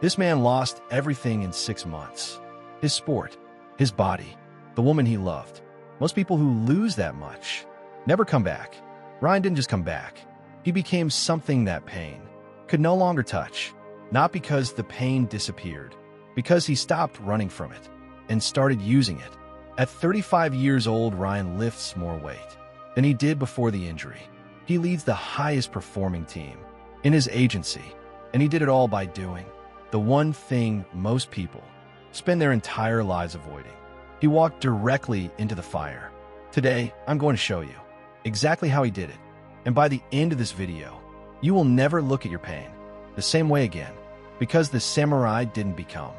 This man lost everything in 6 months. His sport, his body, the woman he loved. Most people who lose that much never come back. Ryan didn't just come back. He became something that pain could no longer touch. Not because the pain disappeared, because he stopped running from it and started using it. At 35 years old, Ryan lifts more weight than he did before the injury. He leads the highest performing team in his agency, and he did it all by doing the one thing most people spend their entire lives avoiding. He walked directly into the fire. Today, I'm going to show you exactly how he did it. And by the end of this video, you will never look at your pain the same way again, because the samurai didn't become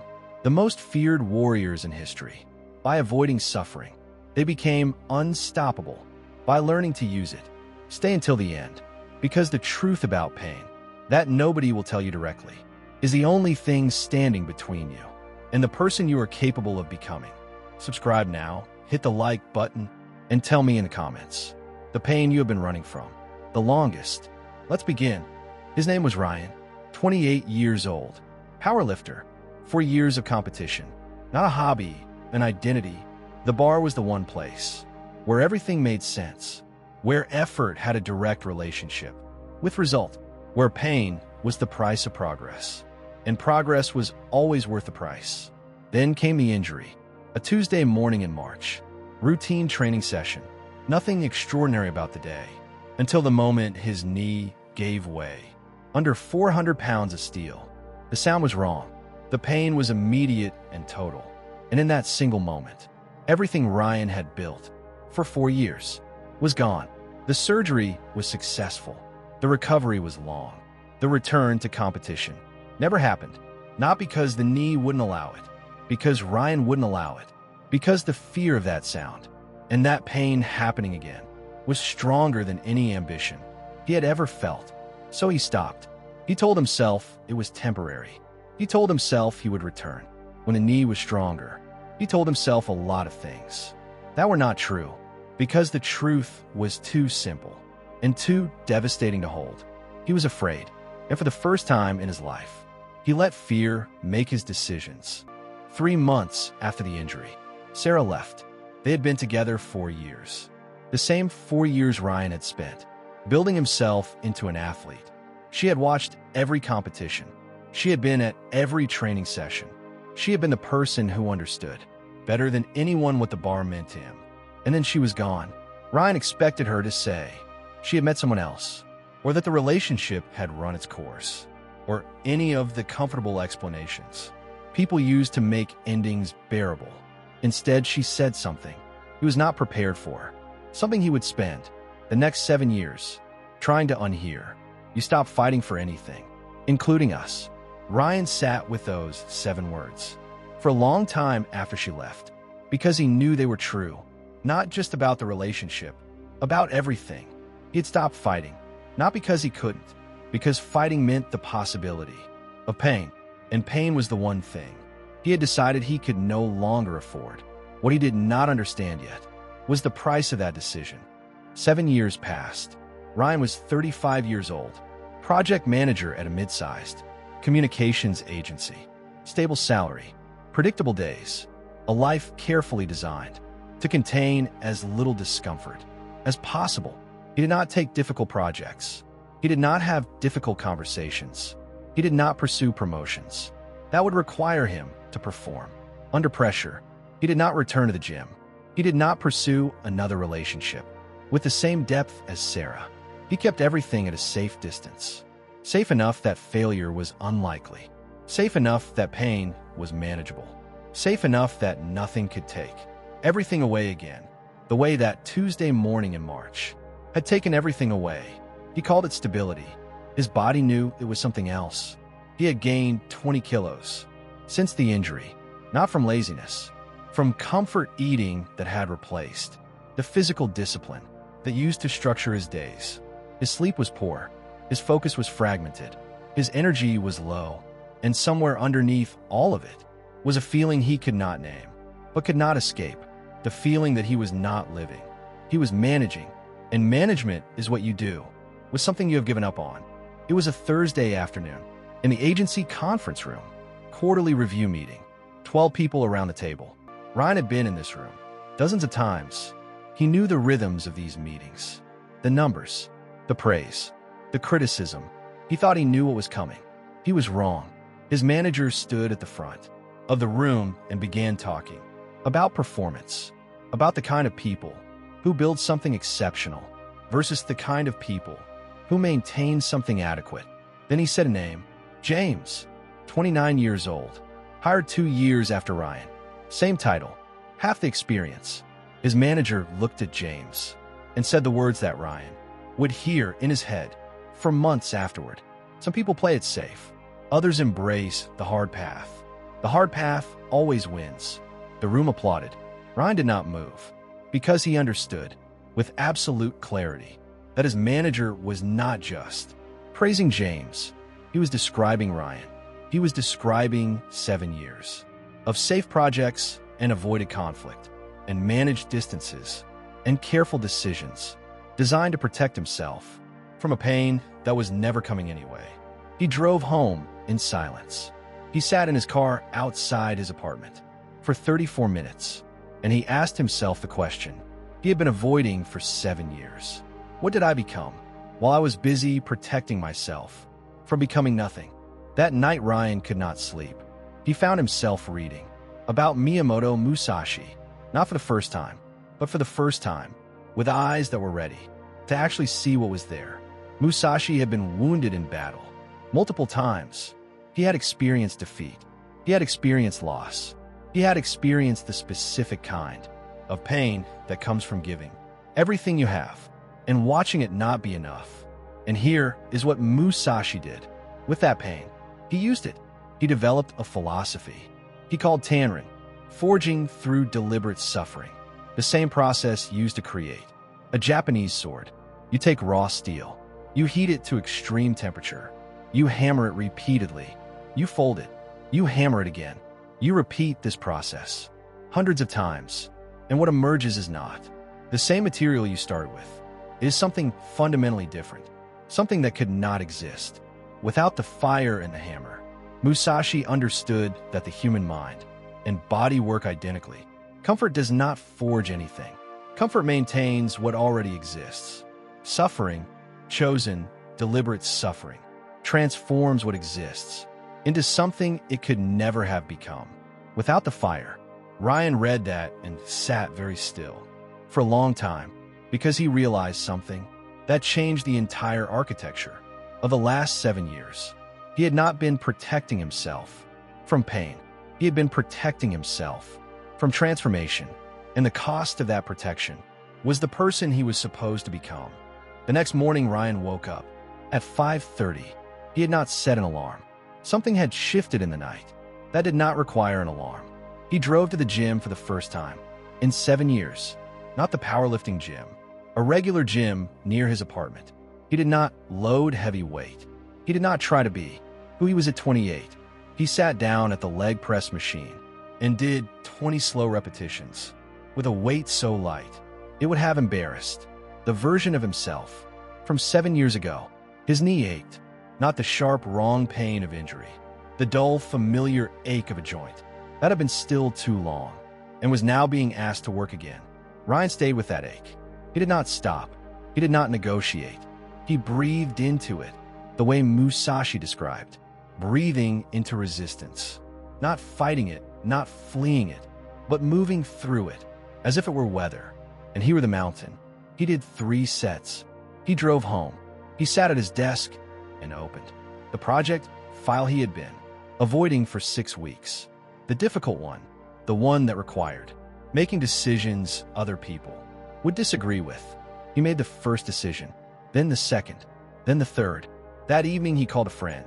the most feared warriors in history by avoiding suffering. They became unstoppable by learning to use it. Stay until the end, because the truth about pain that nobody will tell you directly is the only thing standing between you and the person you are capable of becoming. Subscribe now, hit the like button, and tell me in the comments the pain you have been running from the longest. Let's begin. His name was Ryan, 28 years old, powerlifter, 4 years of competition, not a hobby, an identity. The bar was the one place where everything made sense, where effort had a direct relationship with result, where pain was the price of progress, and progress was always worth the price. Then came the injury. A Tuesday morning in March, routine training session, nothing extraordinary about the day, until the moment his knee gave way. Under 400 pounds of steel. The sound was wrong. The pain was immediate and total. And in that single moment, everything Ryan had built for 4 years was gone. The surgery was successful. The recovery was long. The return to competition never happened. Not because the knee wouldn't allow it, because Ryan wouldn't allow it, because the fear of that sound and that pain happening again was stronger than any ambition he had ever felt. So he stopped. He told himself it was temporary. He told himself he would return when the knee was stronger. He told himself a lot of things that were not true, because the truth was too simple and too devastating to hold. He was afraid, and for the first time in his life, he let fear make his decisions. 3 months after the injury, Sarah left. They had been together 4 years. The same 4 years Ryan had spent building himself into an athlete. She had watched every competition. She had been at every training session. She had been the person who understood better than anyone what the bar meant to him. And then she was gone. Ryan expected her to say she had met someone else, or that the relationship had run its course, or any of the comfortable explanations people use to make endings bearable. Instead, she said something he was not prepared for, something he would spend the next 7 years trying to unhear. You stop fighting for anything, including us. Ryan sat with those 7 words for a long time after she left, because he knew they were true, not just about the relationship, about everything. He had stopped fighting, not because he couldn't, because fighting meant the possibility of pain, and pain was the one thing he had decided he could no longer afford. What he did not understand yet was the price of that decision. 7 years passed. Ryan was 35 years old, project manager at a mid-sized communications agency, stable salary, predictable days, a life carefully designed to contain as little discomfort as possible. He did not take difficult projects. He did not have difficult conversations. He did not pursue promotions that would require him to perform under pressure. He did not return to the gym. He did not pursue another relationship with the same depth as Sarah. He kept everything at a safe distance, safe enough that failure was unlikely, safe enough that pain was manageable, safe enough that nothing could take everything away again, the way that Tuesday morning in March had taken everything away. He called it stability. His body knew it was something else. He had gained 20 kilos since the injury, not from laziness, from comfort eating that had replaced the physical discipline that used to structure his days. His sleep was poor. His focus was fragmented. His energy was low. And somewhere underneath all of it was a feeling he could not name, but could not escape. The feeling that he was not living. He was managing. And management is what you do with something you have given up on. It was a Thursday afternoon in the agency conference room. quarterly review meeting. 12 people around the table. Ryan had been in this room dozens of times. He knew the rhythms of these meetings, the numbers, the praise, the criticism. He thought he knew what was coming. He was wrong. His manager stood at the front of the room and began talking about performance, about the kind of people who build something exceptional versus the kind of people who maintain something adequate. Then he said a name, James, 29 years old, hired 2 years after Ryan. Same title, half the experience. His manager looked at James and said the words that Ryan would hear in his head for months afterward. Some people play it safe. Others embrace the hard path. The hard path always wins. The room applauded. Ryan did not move because he understood with absolute clarity that his manager was not just praising James. He was describing Ryan. He was describing 7 years of safe projects and avoided conflict and managed distances and careful decisions designed to protect himself from a pain that was never coming anyway. He drove home in silence. He sat in his car outside his apartment for 34 minutes, and he asked himself the question he had been avoiding for 7 years. What did I become while I was busy protecting myself from becoming nothing? That night, Ryan could not sleep. He found himself reading about Miyamoto Musashi, not for the first time, but for the first time, with eyes that were ready to actually see what was there. Musashi had been wounded in battle multiple times. He had experienced defeat. He had experienced loss. He had experienced the specific kind of pain that comes from giving everything you have and watching it not be enough. And here is what Musashi did with that pain. He used it. He developed a philosophy he called Tanren, forging through deliberate suffering, the same process used to create a Japanese sword. You take raw steel, you heat it to extreme temperature, you hammer it repeatedly, you fold it, you hammer it again. You repeat this process hundreds of times, and what emerges is not the same material you started with. It is something fundamentally different, something that could not exist without the fire and the hammer. Musashi understood that the human mind and body work identically. Comfort does not forge anything. Comfort maintains what already exists. Suffering, chosen, deliberate suffering, transforms what exists into something it could never have become. Without the fire, Ryan read that and sat very still for a long time because he realized something that changed the entire architecture of the last 7 years. He had not been protecting himself from pain. He had been protecting himself from transformation, and the cost of that protection was the person he was supposed to become. The next morning, Ryan woke up at 5:30. He had not set an alarm. Something had shifted in the night that did not require an alarm. He drove to the gym for the first time in 7 years, not the powerlifting gym, a regular gym near his apartment. He did not load heavy weight. He did not try to be who he was at 28. He sat down at the leg press machine and did 20 slow repetitions with a weight so light it would have embarrassed the version of himself from 7 years ago. His knee ached, not the sharp, wrong pain of injury, the dull, familiar ache of a joint that had been still too long and was now being asked to work again. Ryan stayed with that ache. He did not stop. He did not negotiate. He breathed into it, the way Musashi described, breathing into resistance, not fighting it, not fleeing it, but moving through it as if it were weather and he were the mountain. He did 3 sets. He drove home. He sat at his desk and opened the project file he had been avoiding for 6 weeks. The difficult one, the one that required making decisions other people would disagree with. He made the first decision, then the second, then the third. That evening he called a friend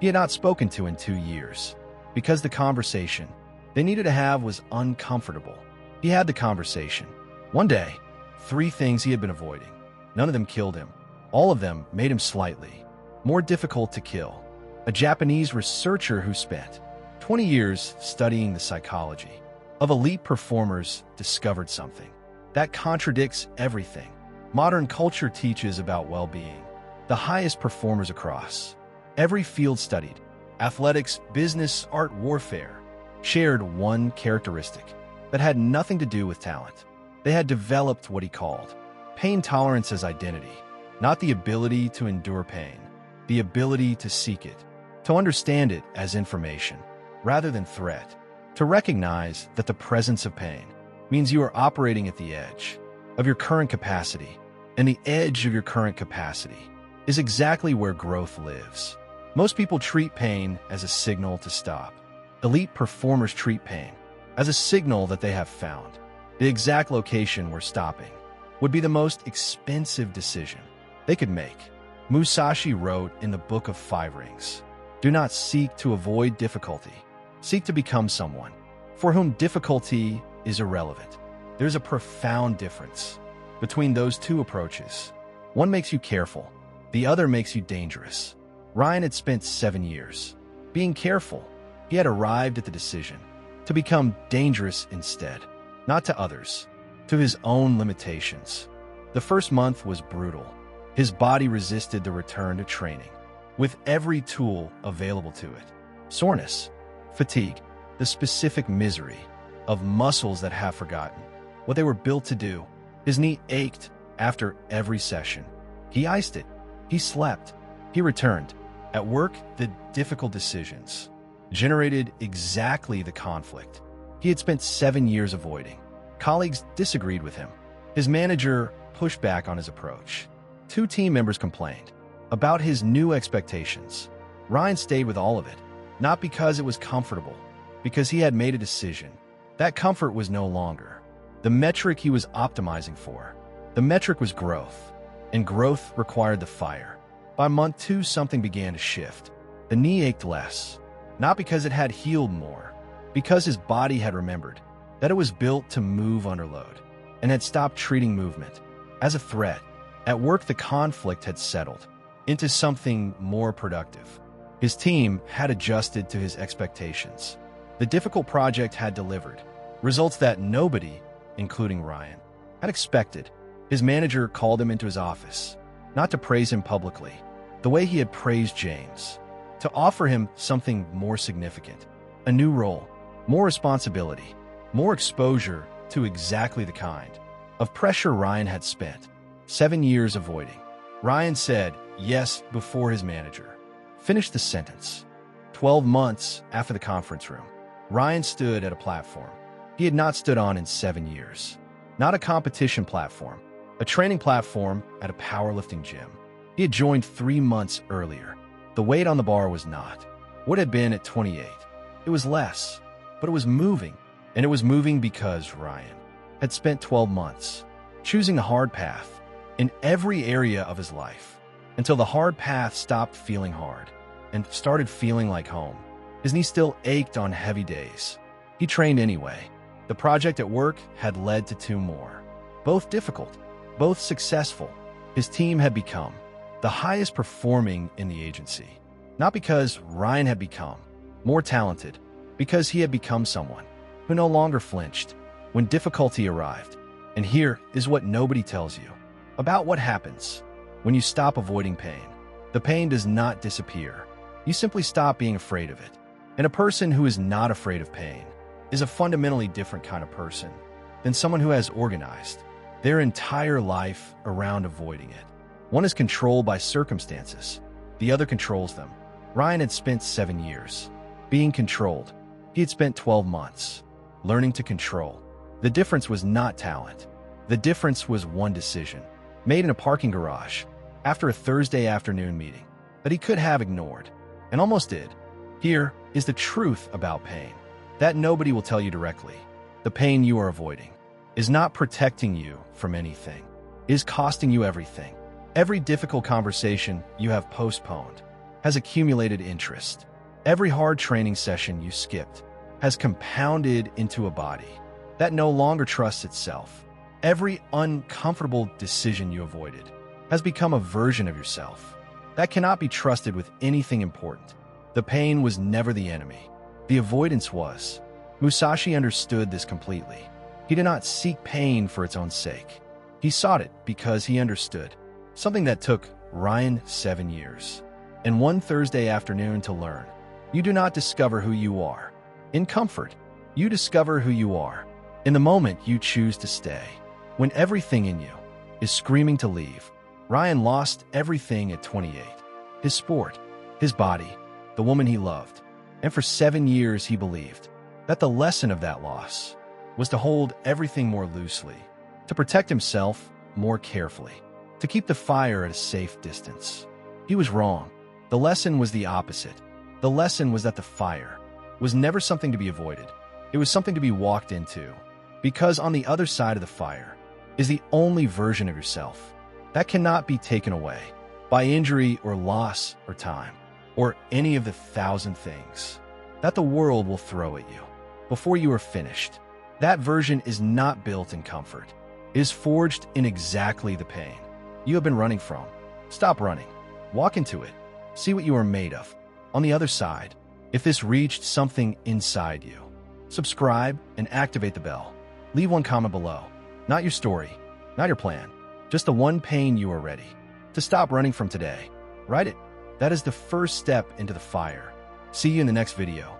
he had not spoken to in 2 years because the conversation they needed to have was uncomfortable. He had the conversation. One day, 3 things he had been avoiding. None of them killed him. All of them made him slightly more difficult to kill. A Japanese researcher who spent 20 years studying the psychology of elite performers discovered something that contradicts everything modern culture teaches about well-being. The highest performers across every field studied athletics, business, art, warfare, shared one characteristic that had nothing to do with talent. They had developed what he called pain tolerance as identity, not the ability to endure pain, the ability to seek it, to understand it as information rather than threat, to recognize that the presence of pain means you are operating at the edge of your current capacity, and the edge of your current capacity is exactly where growth lives. Most people treat pain as a signal to stop. Elite performers treat pain as a signal that they have found the exact location where stopping would be the most expensive decision they could make. Musashi wrote in the Book of Five Rings, "Do not seek to avoid difficulty. Seek to become someone for whom difficulty is irrelevant." There's a profound difference between those two approaches. One makes you careful, the other makes you dangerous. Ryan had spent 7 years being careful. He had arrived at the decision to become dangerous instead, not to others, to his own limitations. The first month was brutal. His body resisted the return to training with every tool available to it. Soreness, fatigue, the specific misery of muscles that have forgotten what they were built to do. His knee ached after every session. He iced it. He slept. He returned. At work, the difficult decisions generated exactly the conflict he had spent 7 years avoiding. Colleagues disagreed with him. His manager pushed back on his approach. 2 team members complained about his new expectations. Ryan stayed with all of it, not because it was comfortable, because he had made a decision. That comfort was no longer the metric he was optimizing for. The metric was growth, and growth required the fire. By month 2, something began to shift. The knee ached less, not because it had healed more, because his body had remembered that it was built to move under load and had stopped treating movement as a threat. At work, the conflict had settled into something more productive. His team had adjusted to his expectations. The difficult project had delivered results that nobody, including Ryan, had expected. His manager called him into his office, not to praise him publicly, the way he had praised James, to offer him something more significant, a new role, more responsibility, more exposure to exactly the kind of pressure Ryan had spent 7 years avoiding. Ryan said yes before his manager finished the sentence. 12 months after the conference room, Ryan stood at a platform he had not stood on in 7 years. Not a competition platform, a training platform at a powerlifting gym. He had joined 3 months earlier. The weight on the bar was not what it had been at 28. It was less, but it was moving. And it was moving because Ryan had spent 12 months choosing the hard path in every area of his life until the hard path stopped feeling hard and started feeling like home. His knee still ached on heavy days. He trained anyway. The project at work had led to 2 more, both difficult, both successful. His team had become the highest performing in the agency, not because Ryan had become more talented, because he had become someone who no longer flinched when difficulty arrived. And here is what nobody tells you about what happens when you stop avoiding pain. The pain does not disappear. You simply stop being afraid of it. And a person who is not afraid of pain is a fundamentally different kind of person than someone who has organized their entire life around avoiding it. One is controlled by circumstances. The other controls them. Ryan had spent 7 years being controlled. He had spent 12 months learning to control. The difference was not talent. The difference was one decision, made in a parking garage after a Thursday afternoon meeting, that he could have ignored, and almost did. Here is the truth about pain that nobody will tell you directly. The pain you are avoiding is not protecting you from anything. It is costing you everything. Every difficult conversation you have postponed has accumulated interest. Every hard training session you skipped has compounded into a body that no longer trusts itself. Every uncomfortable decision you avoided has become a version of yourself that cannot be trusted with anything important. The pain was never the enemy. The avoidance was. Musashi understood this completely. He did not seek pain for its own sake. He sought it because he understood something that took Ryan 7 years and one Thursday afternoon to learn. You do not discover who you are. In comfort, you discover who you are. In the moment you choose to stay. When everything in you is screaming to leave. Ryan lost everything at 28. His sport, his body, the woman he loved. And for 7 years he believed that the lesson of that loss was to hold everything more loosely, to protect himself more carefully, to keep the fire at a safe distance. He was wrong. The lesson was the opposite. The lesson was that the fire was never something to be avoided. It was something to be walked into, because on the other side of the fire is the only version of yourself that cannot be taken away by injury or loss or time, or any of the 1,000 things that the world will throw at you before you are finished. That version is not built in comfort. It is forged in exactly the pain you have been running from. Stop running. Walk into it. See what you are made of. On the other side, if this reached something inside you, subscribe and activate the bell. Leave one comment below. Not your story, not your plan, just the one pain you are ready to stop running from today. Write it. That is the first step into the fire. See you in the next video.